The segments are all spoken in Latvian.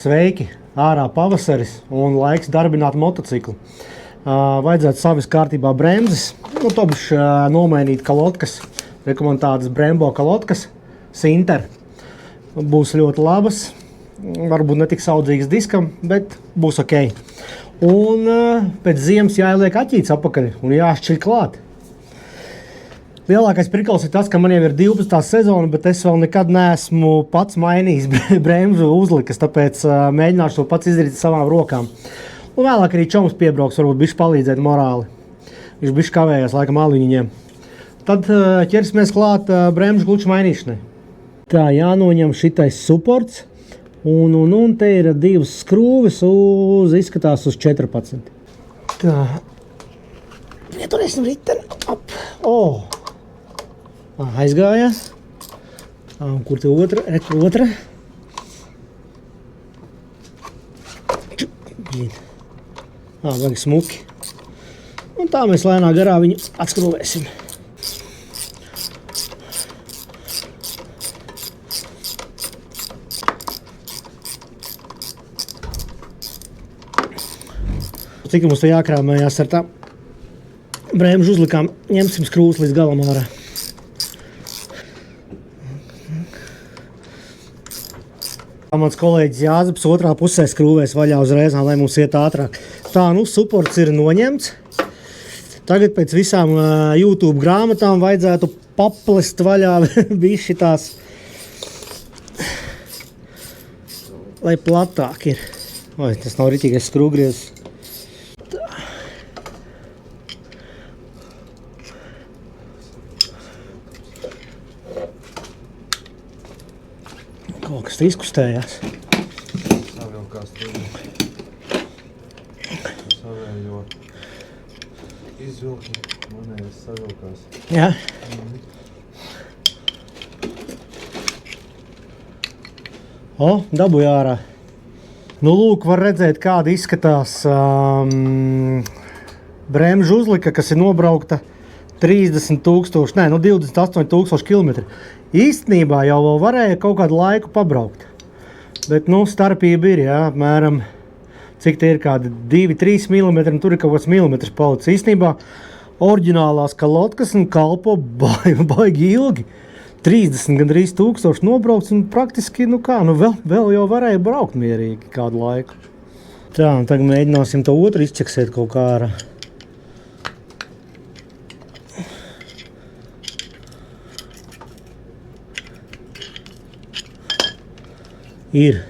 Sveiki! Ārā pavasaris un laiks darbināt motociklu. Vajadzētu savas kārtībā bremzes. Tobuši nomainīt kalotkas. Rekomendātas Brembo kalotkas. Sinter. Būs ļoti labas. Varbūt ne tik saudzīgas diskam, bet būs ok. Un pēc ziemas jāieliek aķīts apakaļ un jāšķiļ klāt. Lielākais prikals ir tas, ka man jau ir 12. sezona, bet es vēl nekad neesmu pats mainījis bremžu uzlikas, tāpēc mēģināšu to pats izdarīt savām rokām. Un vēlāk arī čoms piebrauks, varbūt bišķi palīdzēt morāli. Viņš bišķi kavējās laikam aliņiem. Tad ķersimies klāt bremžu gluču mainīšanai. Tā, jānoņem šitais suports. Un te ir 2 skrūves izskatās uz 14. Tā. Ieturēsim riteni. Aizgājās. Kur te otra? Otra. Vajag smuki. Un tā mēs lēnā garā viņu atskrūvēsim. Cik mums te jākrāmējās ar tā bremžu uzlikām, ņemsim skrūves līdz galam ārā. Mans kolēģis Jāzeps otrā pusē skrūvēs vaļā uzreiz, lai mums iet ātrāk. Tā, suports ir noņemts. Tagad pēc visām YouTube grāmatām vajadzētu paplest vaļā bišķi tās, lai platāk ir. Tas nav ritīgais skrūvgriezis. Kaut kas izkustējās. Savilkās tur. Savējo izvilki, manējais savilkās. Jā. Dabūja ārā. Lūk, var redzēt, kāda izskatās bremžu uzlika, kas ir nobraukta 28,000 kilometri. Īstenībā jau vēl varēja kaut kādu laiku pabraukt. Bet, starpība ir, apmēram, cik te ir kādi 2-3 mm, tur ir kaut kāds milimetrs palicis. Īstenībā, oriģinālās kalotkas un kalpo baigi ilgi. 30 gandrīz 1000 nobraukts un praktiski, vēl jau varēja braukt mierīgi kādu laiku. Tā, un tagad mēģināsim to otru izķeksēt kaut kā ārā. Ir.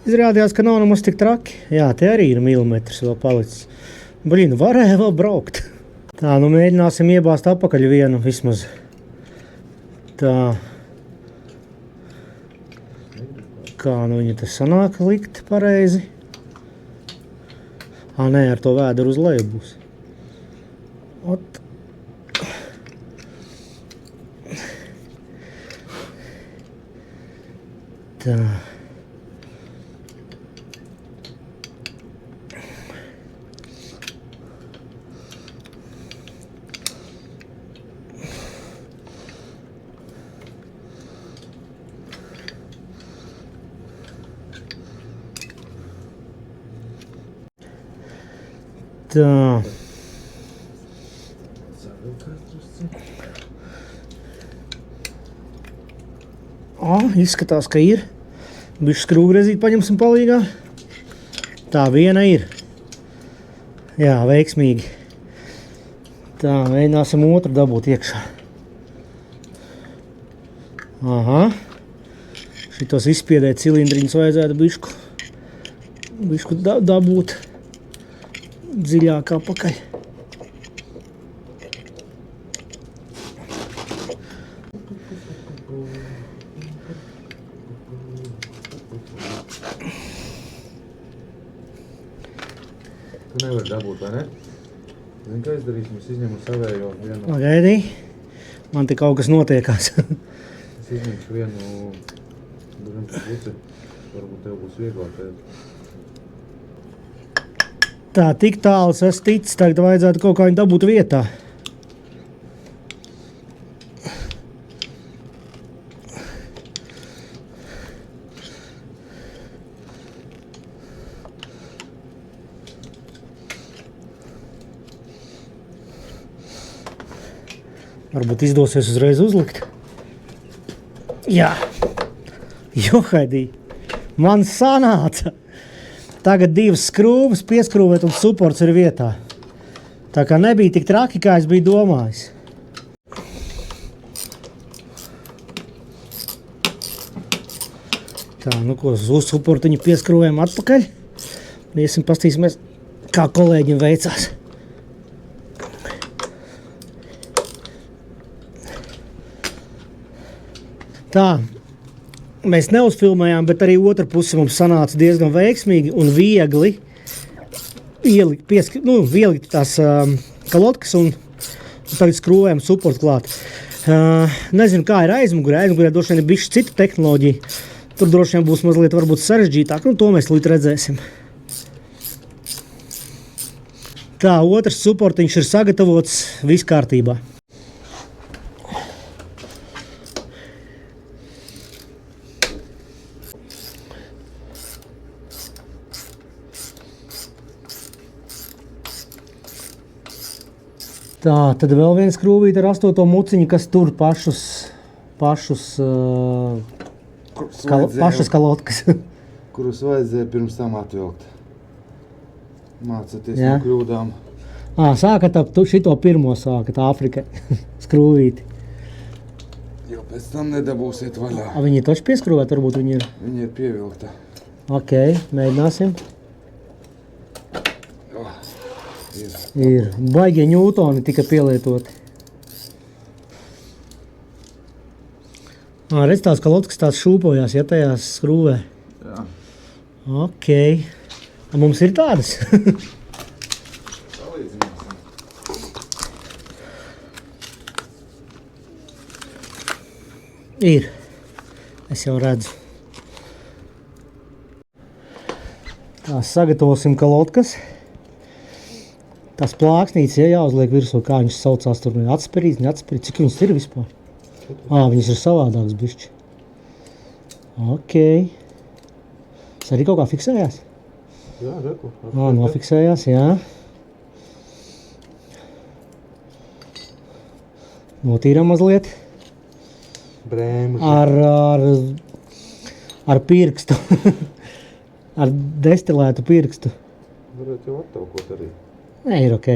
Izrādījās, ka nav nemaz tik traki. Jā, te arī ir milimetrs vēl palicis. Varēja vēl braukt. Tā, mēģināsim iebāzt apakaļ vienu vismaz. Tā. Kā viņa te sanāk likt pareizi? Nē, ar to vēderu uz leju būs. Tā. Tā. Izskatās, ka ir. Bišķi skrūvgrezīt paņemsim palīgā. Tā, viena ir. Jā, veiksmīgi. Tā, mēģināsim otru dabūt iekšā. Šitos izspiedēt cilindriņus vajadzētu bišku dabūt dziļāk apakaļ. Tu nevari dabūt, vai ne? Zini, kā izdarīsim? Es izņemu savējo vienu. Gaidī. Man te kaut kas notiekās. Es izņemšu vienu bremžu puci. Varbūt tev būs vieglāk. Tā, tik tāls es ticis, tagad vajadzētu kaut kā viņu dabūt vietā. Varbūt izdosies uzreiz uzlikt. Jā. Johaidī. Man sanāca. Tagad 2 skrūves pieskrūvēt un suports ir vietā. Tā kā nebija tik traki, kā es biju domājis. Tā, nu ko, uz suportiņu pieskrūvējam atpakaļ. Iesim pastīsimies, kā kolēģim veicās. Tā, mēs neuzfilmējām, bet arī otra puse mums sanāca diezgan veiksmīgi un viegli ielikt tās kalotkas un tagad skrūvējam suportu klāt. Nezinu, kā ir aizmugurē. Aizmugurē droši vien ir bišķi cita tehnoloģija. Tur droši vien būs mazliet varbūt sarežģītāk, to mēs līdz redzēsim. Tā, otrs suportiņš ir sagatavots, viss kārtībā. Tā, tad vēl viens skrūvīt ar 8. muciņu, kas tur pašas kalotkas. Kurus vajadzēja pirms tam atvilkt. Mācoties no kļūdām. Sākat šito pirmo sākat Āfrikai skrūvīti. Jo pēc tam nedabūsiet vaļā. Viņi ir taču pieskrūvēt, varbūt viņi ir? Viņi ir pievilkta. Ok, mēģināsim. Ir. Baigie ņūtoni tika pielietoti. Redz, tās kalotkas tās šūpojās, ja tajās skrūvē. Jā. Ok. Mums ir tādas? Salīdzināsim. Ir. Es jau redzu. Tā, sagatavosim kalotkas. Tās plāksnītes, jāuzliek virsū, kā viņas saucās tur, atspērīt, neatspērīt. Cik viņas ir vispār? Viņas ir savādākas bišķi. Ok. Tas arī kaut kā fiksējās? Jā, reku. Nofiksējās, jā. Notīram mazliet. Brēmuži. Ar pirkstu. Ar destilētu pirkstu. Varētu jau attaukot arī. Nē, ir ok.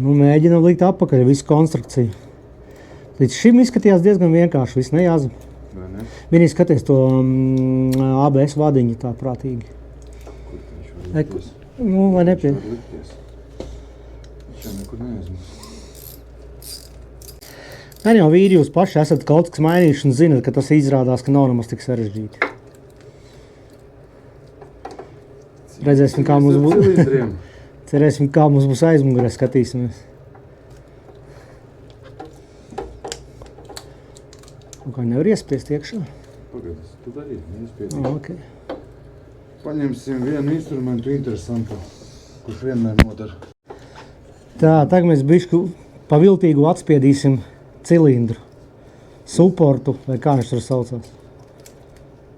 Nu, mēģinam likt atpakaļ visu konstrukciju. Līdz šim izskatījās diezgan vienkārši, viss nejāzum. Vai ne? Vienīgi skaties to ABS vadiņu tā prātīgi. Kur viņš var likties? Nu, vai nepie? Viņš var likties. Viņš jau nekur neaizmūs. Nē, jau vīri, jūs paši esat kaut kas mainījuši un zinat, ka tas izrādās, ka nav nemaz tik sarežģīti. Redzēsim, kā mums būs. Cerēsim, kā mums būs aizmugurē, skatīsimies. Un kā nevar iespiest iekšā? Pagaidās, tu darī, neiespiedī. Okay. Paņemsim vienu instrumentu interesantu, kurš vienmēr nodara. Tā, tagad mēs bišku paviltīgu atspiedīsim cilindru, suportu, vai kā viņš tur saucās.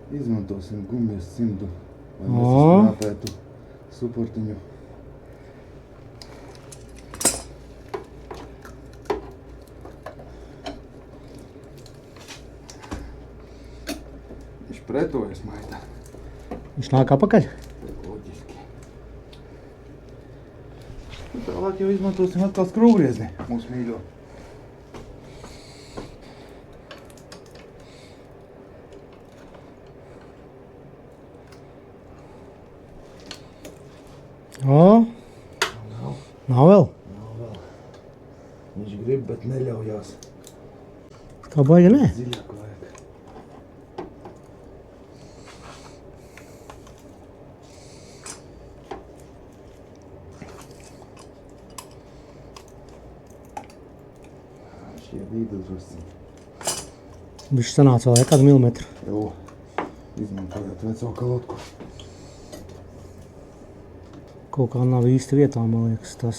Izmantosim gumijas cimdu, lai mēs izkrāpētu suportiņu. Viņš pretojas maitā. Viņš nāk apakaļ? Loģiski. Tālāk jau izmantosim atkal skrūvriezni, mūsu mīļo. Nav vēl? Nav vēl. Viņš grib, bet neļaujās. Tā baigi nē? Dziļāk vajag. Šie vīdi drusciņi. Bišķi sanāca vēl kādu milimetru. Jo, izmantojot veco kalotku. Kaut kā nav īsti vietā, man liekas, tas.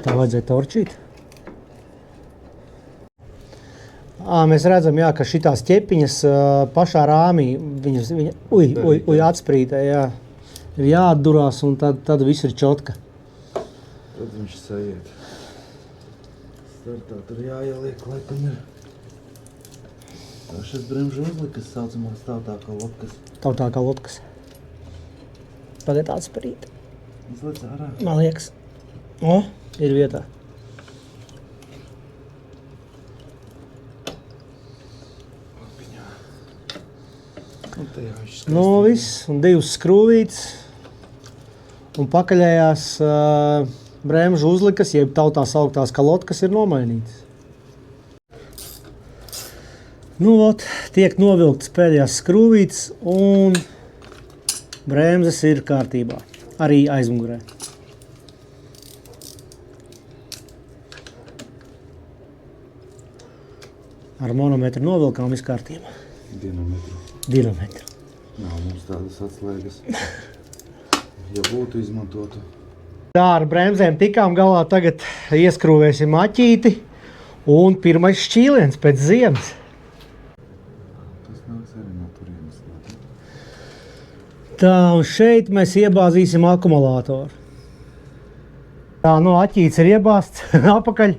Tā vajadzēja torčīt. Mēs redzam, jā, ka šitās ķepiņas pašā rāmī, viņa atsprītē, jā. ir jāatdurās, un tad viss ir čotka. Tad viņš sajiet. Startā tur jāieliek, laikam ir. Tā šis bremžu uzlikas saucamās tautā kalotkas. Tautā kalotkas. Pagad atsparīt. Izlec ārā. Man liekas. O, ir vietā. Un te jau viņš Nu, viss, un 2 skrūvītes. Un pakaļējās bremžu uzlikas, jeb tautā sauktās kalotkas ir nomainītas. Nu, ot, tiek novilktas pēdējās skrūvītes, un bremzes ir kārtībā. Arī aizmugurē. Ar monometru novilkām viss kārtībā. Dinometru. Nav mums tādas atslēgas. Ja būtu izmantotu. Tā ar bremzēm tikām galā, tagad ieskrūvēsim aķīti un pirmais šķīliens pēc ziemas. Tas nāks arī no turienes. Tā, un šeit mēs iebāzīsim akumulātoru. Tā, nu aķīts ir iebāzts apakaļ.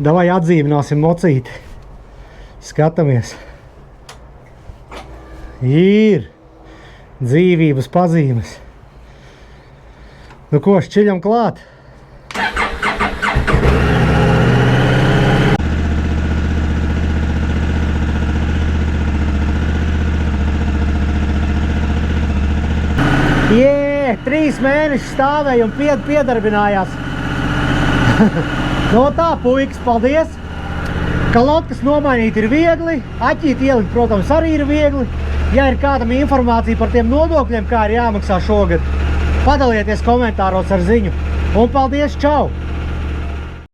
Davai atzīmināsim mocīti. Skatāmies. Ir dzīvības pazīmes. Nu ko, šķiļam klāt? Jē, 3 mēneši stāvēja un piedarbinājās. No tā, puikas, paldies! Kalotkas nomainīt ir viegli, aķīt ielikt, protams, arī ir viegli. Ja ir kādam informācija par tiem nodokļiem, kā ir jāmaksā šogad, padalieties komentāros ar ziņu. Un paldies, čau!